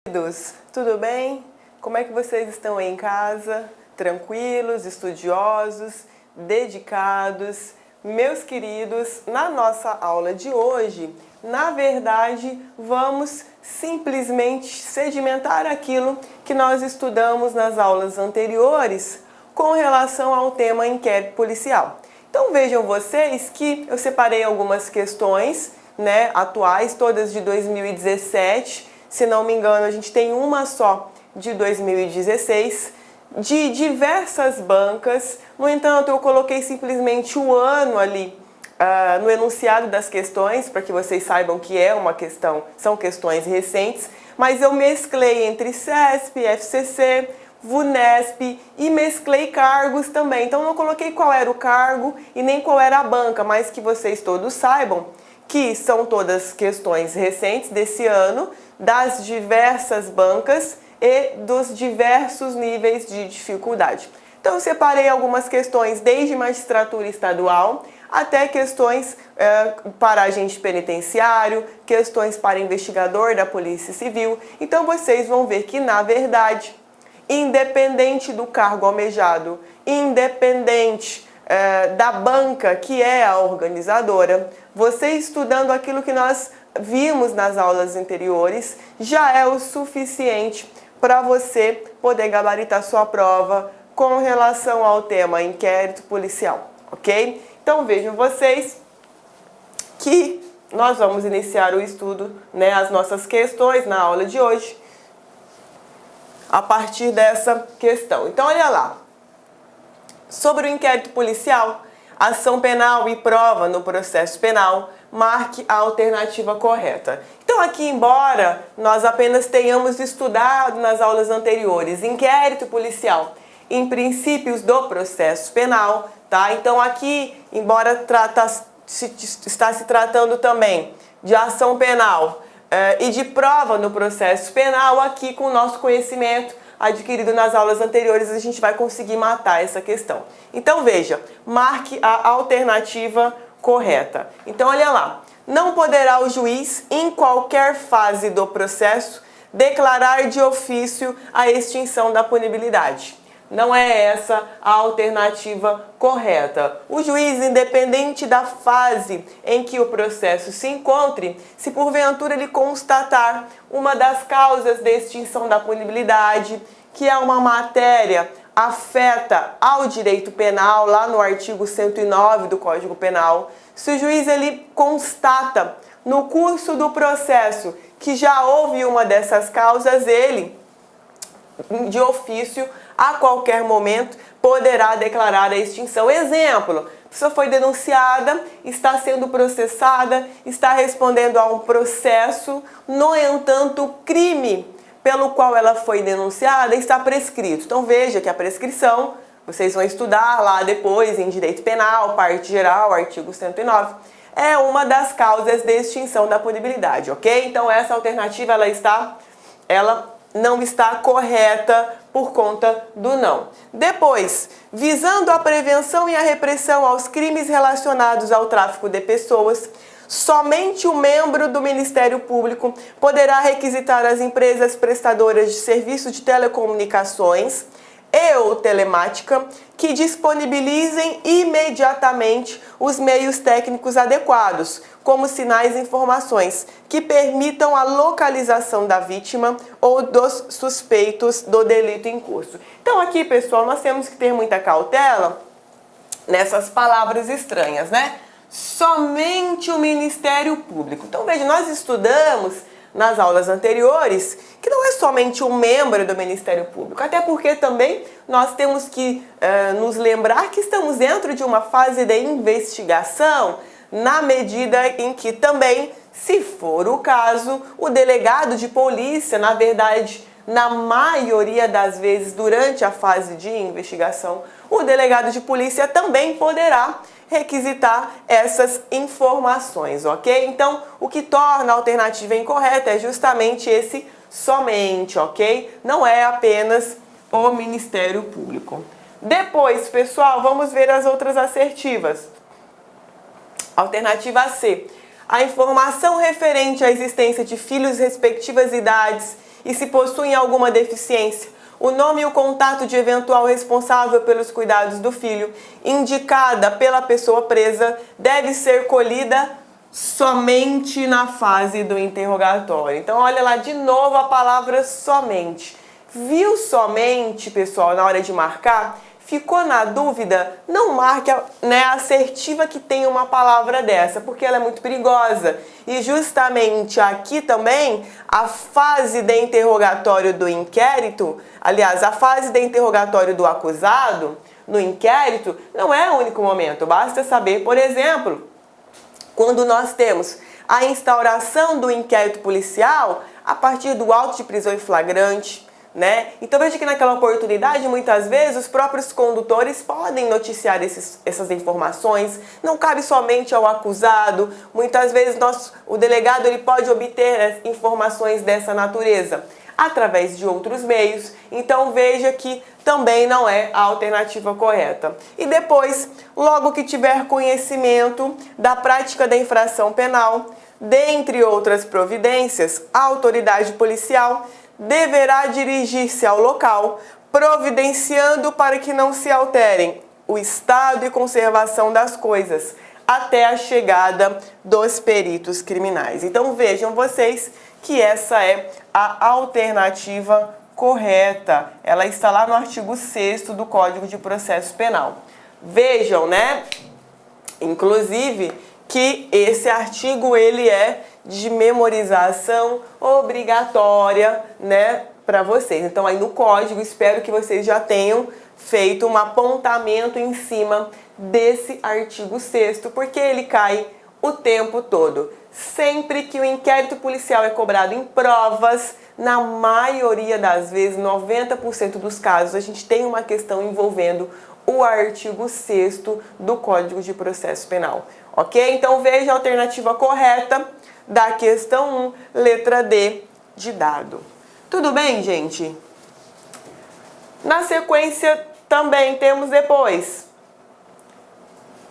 Queridos, tudo bem? Como é que vocês estão aí em casa? Tranquilos, estudiosos, dedicados? Meus queridos, na nossa aula de hoje, na verdade, vamos simplesmente sedimentar aquilo que nós estudamos nas aulas anteriores com relação ao tema inquérito policial. Então vejam vocês que eu separei algumas questões, atuais, todas de 2017. Se não me engano, a gente tem uma só de 2016, de diversas bancas. No entanto, eu coloquei simplesmente o ano ali no enunciado das questões, para que vocês saibam que são questões recentes, mas eu mesclei entre CESP, FCC, VUNESP e mesclei cargos também. Então, não coloquei qual era o cargo e nem qual era a banca, mas que vocês todos saibam que são todas questões recentes desse ano, das diversas bancas e dos diversos níveis de dificuldade. Então, eu separei algumas questões desde magistratura estadual até questões para agente penitenciário, questões para investigador da Polícia Civil. Então, vocês vão ver que, na verdade, independente do cargo almejado, independente da banca que é a organizadora, você estudando aquilo que nós vimos nas aulas anteriores, já é o suficiente para você poder gabaritar sua prova com relação ao tema inquérito policial, ok? Então vejam vocês que nós vamos iniciar o estudo, as nossas questões na aula de hoje, a partir dessa questão. Então olha lá, sobre o inquérito policial, ação penal e prova no processo penal, marque a alternativa correta. Então aqui, embora nós apenas tenhamos estudado nas aulas anteriores inquérito policial em princípios do processo penal, tá? Então aqui, embora está se tratando também de ação penal e de prova no processo penal, aqui com o nosso conhecimento adquirido nas aulas anteriores, a gente vai conseguir matar essa questão. Então veja, marque a alternativa correta. Então olha lá, não poderá o juiz, em qualquer fase do processo, declarar de ofício a extinção da punibilidade. Não é essa a alternativa correta. O juiz, independente da fase em que o processo se encontre, se porventura ele constatar uma das causas de extinção da punibilidade, que é uma matéria afeta ao direito penal, lá no artigo 109 do Código Penal, se o juiz ele constata no curso do processo que já houve uma dessas causas, ele, de ofício, a qualquer momento, poderá declarar a extinção. Exemplo, a pessoa foi denunciada, está sendo processada, está respondendo a um processo, no entanto, o crime pelo qual ela foi denunciada está prescrito. Então veja que a prescrição, vocês vão estudar lá depois em Direito Penal, parte geral, artigo 109, é uma das causas de extinção da punibilidade, ok? Então essa alternativa ela não está correta por conta do não. Depois, visando a prevenção e a repressão aos crimes relacionados ao tráfico de pessoas, somente o membro do Ministério Público poderá requisitar às empresas prestadoras de serviço de telecomunicações ou telemática que disponibilizem imediatamente os meios técnicos adequados, como sinais e informações, que permitam a localização da vítima ou dos suspeitos do delito em curso. Então aqui, pessoal, nós temos que ter muita cautela nessas palavras estranhas, Somente o Ministério Público. Então veja, nós estudamos nas aulas anteriores que não é somente um membro do Ministério Público, até porque também nós temos que nos lembrar que estamos dentro de uma fase de investigação, na medida em que também, se for o caso, o delegado de polícia, na verdade, na maioria das vezes durante a fase de investigação, o delegado de polícia também poderá requisitar essas informações, ok? Então, o que torna a alternativa incorreta é justamente esse somente, ok? Não é apenas o Ministério Público. Depois, pessoal, vamos ver as outras assertivas. Alternativa C. A informação referente à existência de filhos respectivas idades e se possuem alguma deficiência. O nome e o contato de eventual responsável pelos cuidados do filho, indicada pela pessoa presa, deve ser colhida somente na fase do interrogatório. Então, olha lá de novo a palavra somente. Viu somente, pessoal, na hora de marcar? Ficou na dúvida? Não marque assertiva que tem uma palavra dessa, porque ela é muito perigosa. E justamente aqui também, a fase de interrogatório do inquérito, aliás, a fase de interrogatório do acusado, no inquérito, não é o único momento. Basta saber, por exemplo, quando nós temos a instauração do inquérito policial a partir do auto de prisão em flagrante, né? Então veja que naquela oportunidade, muitas vezes, os próprios condutores podem noticiar essas informações, não cabe somente ao acusado, muitas vezes o delegado ele pode obter informações dessa natureza através de outros meios, então veja que também não é a alternativa correta. E depois, logo que tiver conhecimento da prática da infração penal, dentre outras providências, a autoridade policial deverá dirigir-se ao local, providenciando para que não se alterem o estado e conservação das coisas, até a chegada dos peritos criminais. Então vejam vocês que essa é a alternativa correta. Ela está lá no artigo 6º do Código de Processo Penal. Vejam, né? Inclusive, que esse artigo ele é de memorização obrigatória, né, para vocês. Então aí no código, espero que vocês já tenham feito um apontamento em cima desse artigo 6º, porque ele cai o tempo todo. Sempre que o inquérito policial é cobrado em provas, na maioria das vezes, 90% dos casos, a gente tem uma questão envolvendo o artigo 6º do Código de Processo Penal. Ok? Então veja a alternativa correta da questão 1, letra D de dado. Tudo bem, gente? Na sequência, também temos depois,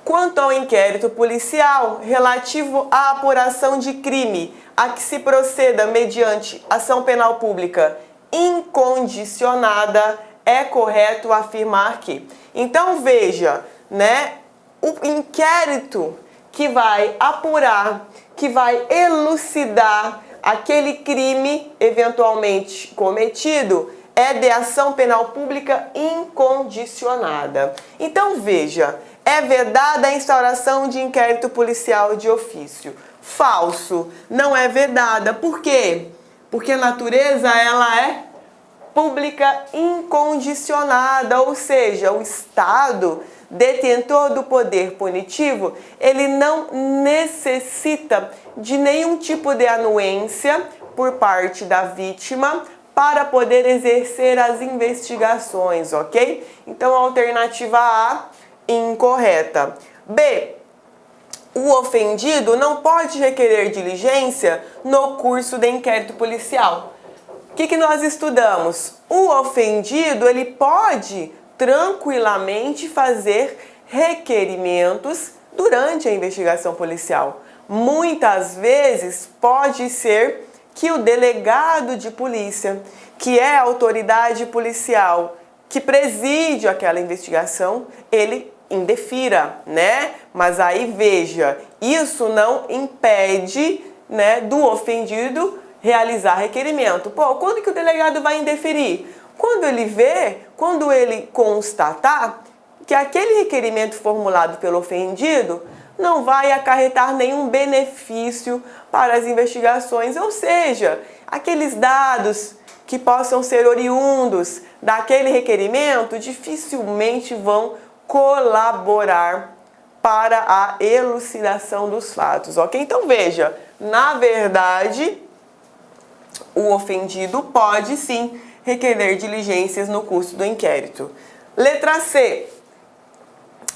quanto ao inquérito policial relativo à apuração de crime a que se proceda mediante ação penal pública incondicionada, é correto afirmar que. Então veja, né, o inquérito que vai apurar, que vai elucidar aquele crime eventualmente cometido, é de ação penal pública incondicionada. Então veja, é vedada a instauração de inquérito policial de ofício. Falso, não é vedada. Por quê? Porque a natureza ela é pública incondicionada, ou seja, o Estado, detentor do poder punitivo, ele não necessita de nenhum tipo de anuência por parte da vítima para poder exercer as investigações, ok? Então, a alternativa A, incorreta. B, o ofendido não pode requerer diligência no curso de inquérito policial. O que nós estudamos? O ofendido, ele pode tranquilamente fazer requerimentos durante a investigação policial. Muitas vezes pode ser que o delegado de polícia, que é a autoridade policial que preside aquela investigação, ele indefira, né? Mas aí veja, isso não impede, né, do ofendido realizar requerimento. Pô, quando que o delegado vai indeferir? Quando ele vê, quando ele constatar que aquele requerimento formulado pelo ofendido não vai acarretar nenhum benefício para as investigações, ou seja, aqueles dados que possam ser oriundos daquele requerimento dificilmente vão colaborar para a elucidação dos fatos, ok? Então veja, na verdade, o ofendido pode sim requerer diligências no curso do inquérito. Letra C.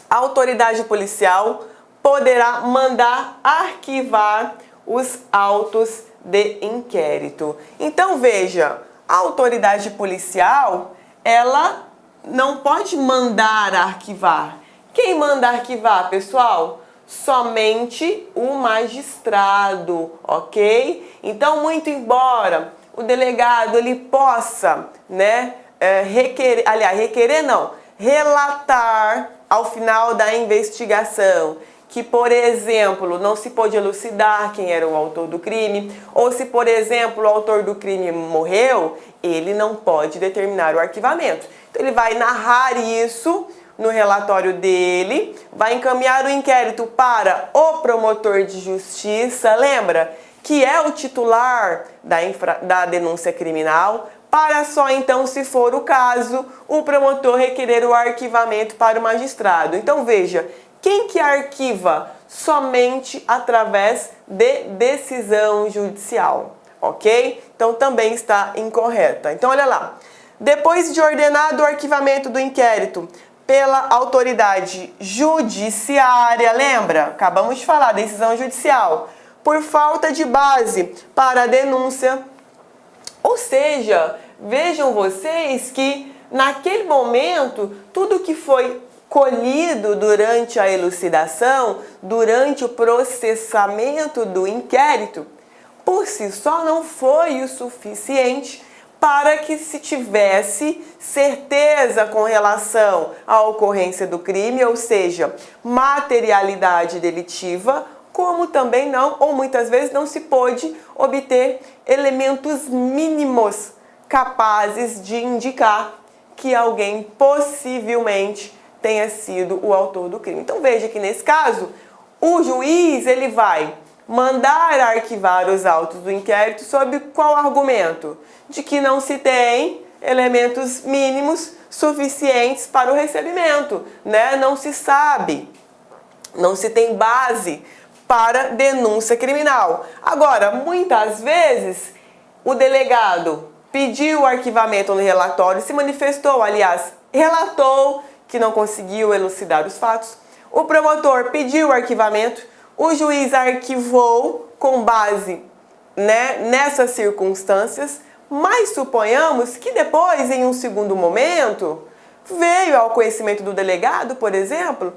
A autoridade policial poderá mandar arquivar os autos de inquérito. Então veja, a autoridade policial, ela não pode mandar arquivar. Quem manda arquivar, pessoal? Somente o magistrado, ok? Então, muito embora o delegado ele possa, né, relatar ao final da investigação que, por exemplo, não se pôde elucidar quem era o autor do crime, ou se, por exemplo, o autor do crime morreu, ele não pode determinar o arquivamento. Então ele vai narrar isso no relatório dele, vai encaminhar o inquérito para o promotor de justiça, lembra? Que é o titular da denúncia criminal, para só então, se for o caso, o promotor requerer o arquivamento para o magistrado. Então veja, quem que arquiva? Somente através de decisão judicial, ok? Então também está incorreta. Então olha lá, depois de ordenado o arquivamento do inquérito pela autoridade judiciária, lembra? Acabamos de falar, decisão judicial, por falta de base para a denúncia. Ou seja, vejam vocês que naquele momento, tudo que foi colhido durante a elucidação, durante o processamento do inquérito, por si só não foi o suficiente para que se tivesse certeza com relação à ocorrência do crime, ou seja, materialidade delitiva, como também não, ou muitas vezes não se pôde obter elementos mínimos capazes de indicar que alguém possivelmente tenha sido o autor do crime. Então veja que nesse caso, o juiz ele vai mandar arquivar os autos do inquérito sob qual argumento? De que não se tem elementos mínimos suficientes para o recebimento, né? Não se sabe, não se tem base para denúncia criminal. Agora, muitas vezes, o delegado pediu o arquivamento no relatório, se manifestou, aliás, relatou que não conseguiu elucidar os fatos. O promotor pediu o arquivamento, o juiz arquivou com base, né, nessas circunstâncias, mas suponhamos que depois, em um segundo momento, veio ao conhecimento do delegado, por exemplo,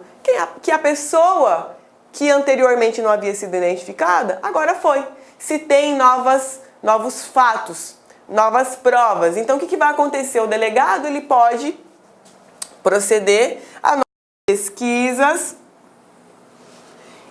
que a pessoa que anteriormente não havia sido identificada, agora foi. Se tem novos fatos, novas provas. Então, o que vai acontecer? O delegado ele pode proceder a novas pesquisas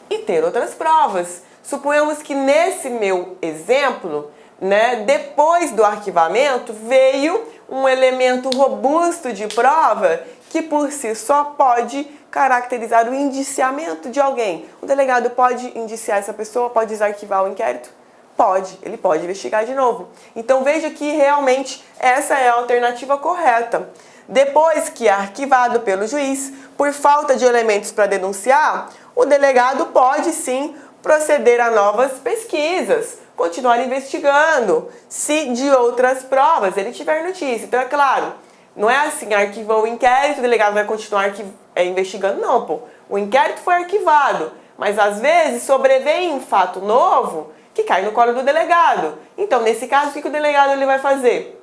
e ter outras provas. Suponhamos que nesse meu exemplo, né, depois do arquivamento, veio um elemento robusto de prova que por si só pode caracterizar o indiciamento de alguém. O delegado pode indiciar essa pessoa, pode desarquivar o inquérito? Pode, ele pode investigar de novo. Então veja que realmente essa é a alternativa correta. Depois que é arquivado pelo juiz, por falta de elementos para denunciar, o delegado pode sim proceder a novas pesquisas, continuar investigando, se de outras provas ele tiver notícia. Então é claro, não é assim, arquivou o inquérito, o delegado vai continuar investigando, não, pô. O inquérito foi arquivado, mas às vezes sobrevém um fato novo que cai no colo do delegado. Então, nesse caso, o que o delegado ele vai fazer?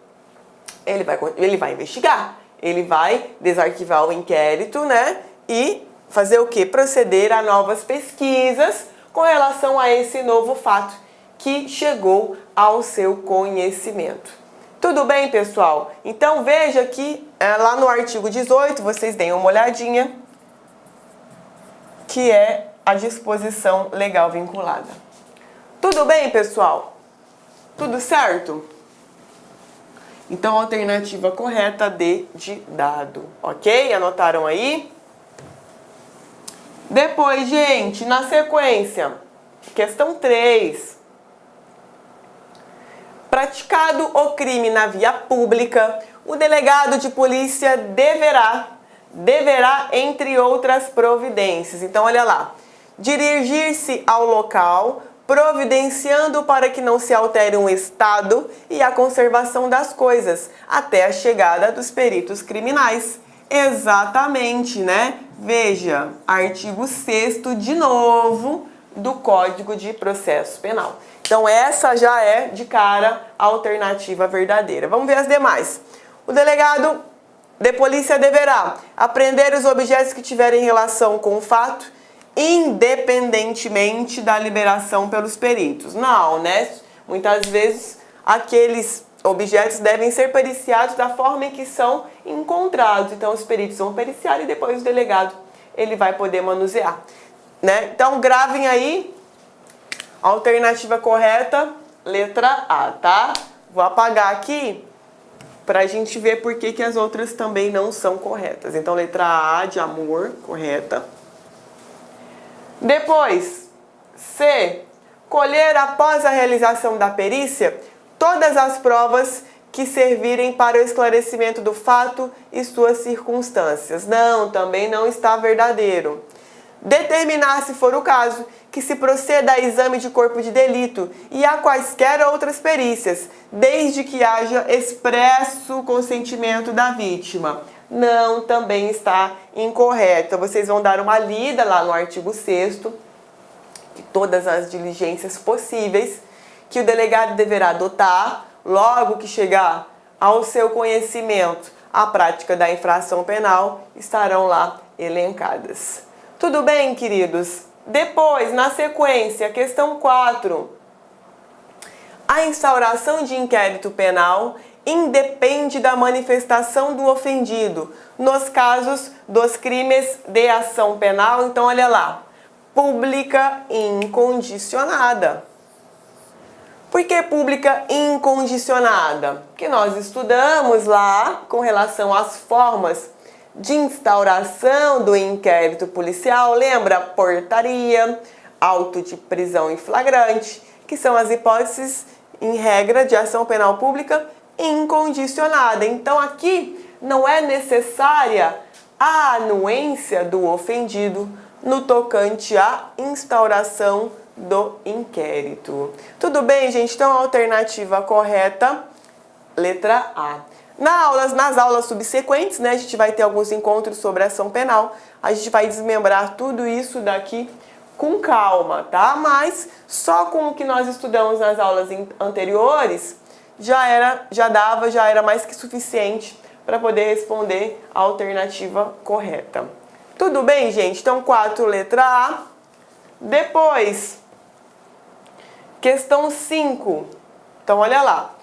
Ele vai investigar, ele vai desarquivar o inquérito, né? E fazer o quê? Proceder a novas pesquisas com relação a esse novo fato que chegou ao seu conhecimento. Tudo bem, pessoal? Então veja que lá no artigo 18, vocês deem uma olhadinha, que é a disposição legal vinculada. Tudo bem, pessoal? Tudo certo? Então, a alternativa correta D de dado, ok? Anotaram aí? Depois, gente, na sequência, questão 3. Praticado o crime na via pública, o delegado de polícia deverá, entre outras providências. Então, olha lá. Dirigir-se ao local, providenciando para que não se altere um estado e a conservação das coisas, até a chegada dos peritos criminais. Exatamente, né? Veja, artigo 6º, de novo, do Código de Processo Penal. Então, essa já é, de cara, a alternativa verdadeira. Vamos ver as demais. O delegado de polícia deverá apreender os objetos que tiverem relação com o fato, independentemente da liberação pelos peritos. Não, né? Muitas vezes aqueles objetos devem ser periciados da forma em que são encontrados. Então, os peritos vão periciar e depois o delegado ele vai poder manusear, né? Então, gravem aí, alternativa correta, letra A, tá? Vou apagar aqui para a gente ver por que as outras também não são corretas. Então, letra A de amor, correta. Depois, C, colher após a realização da perícia todas as provas que servirem para o esclarecimento do fato e suas circunstâncias. Não, também não está verdadeiro. Determinar, se for o caso, que se proceda a exame de corpo de delito e a quaisquer outras perícias, desde que haja expresso consentimento da vítima. Não, também está incorreto. Vocês vão dar uma lida lá no artigo 6º, de todas as diligências possíveis que o delegado deverá adotar logo que chegar ao seu conhecimento a prática da infração penal, estarão lá elencadas. Tudo bem, queridos? Depois, na sequência, questão 4. A instauração de inquérito penal independe da manifestação do ofendido nos casos dos crimes de ação penal. Então, olha lá, pública incondicionada. Por que pública incondicionada? Porque nós estudamos lá com relação às formas de instauração do inquérito policial, lembra? Portaria, auto de prisão em flagrante, que são as hipóteses, em regra, de ação penal pública incondicionada. Então, aqui não é necessária a anuência do ofendido no tocante à instauração do inquérito. Tudo bem, gente? Então, a alternativa correta, letra A. Nas aulas subsequentes, né, a gente vai ter alguns encontros sobre ação penal. A gente vai desmembrar tudo isso daqui com calma, tá? Mas só com o que nós estudamos nas aulas anteriores, já era mais que suficiente para poder responder a alternativa correta. Tudo bem, gente? Então, 4, letra A. Depois, questão 5. Então, olha lá.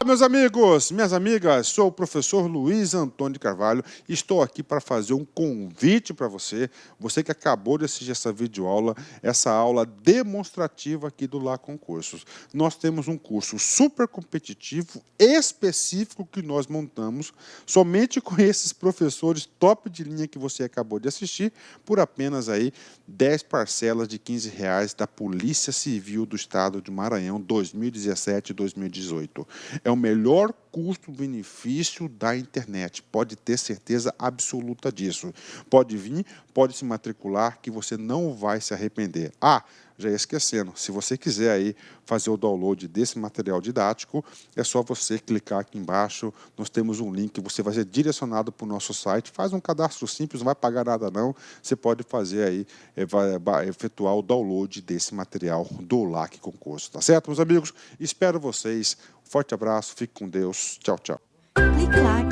Meus amigos, minhas amigas, sou o professor Luiz Antônio de Carvalho e estou aqui para fazer um convite para você, você que acabou de assistir essa videoaula, essa aula demonstrativa aqui do Lá Concursos. Nós temos um curso super competitivo, específico, que nós montamos somente com esses professores top de linha que você acabou de assistir, por apenas aí 10 parcelas de R$15 da Polícia Civil do Estado de Maranhão 2017-2018. É o melhor custo-benefício da internet, pode ter certeza absoluta disso. Pode vir, pode se matricular, que você não vai se arrepender. Ah, já ia esquecendo, se você quiser aí fazer o download desse material didático, é só você clicar aqui embaixo, nós temos um link, você vai ser direcionado para o nosso site, faz um cadastro simples, não vai pagar nada não, você pode fazer aí, vai efetuar o download desse material do LAC Concurso, tá certo, meus amigos? Espero vocês, forte abraço, fique com Deus, tchau, tchau. Clique lá.